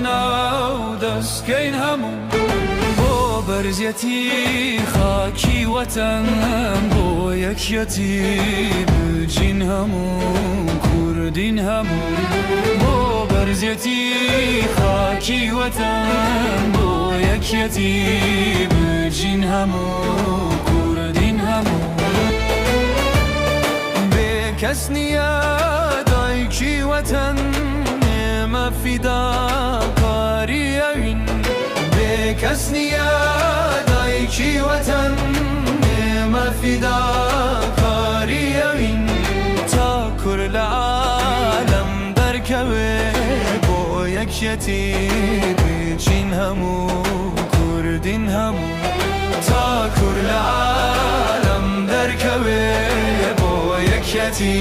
ناو دەستکەین هەموو بۆ بەرزەتی خاکی وەتەن بۆ یەکیەتی بچین هەموو کوردین هەموو بۆ بەرزەتی خاکی وەتەن بۆ یەکیەتی بچین هەموو کوردین هەموو بێ کەس نییە دایکی وەتەن ئێمە فیداکاری ئەوین بێ کەس نییە دایکی وەتەن ئێمە فیداکاری ئەوین تا کوور لە عالەم دەرکەوێ بۆ یەکیەتی بچین هەموو کوردین هەموو تا کوور لە عالەم دەرکەوێ بۆ یەکیەتی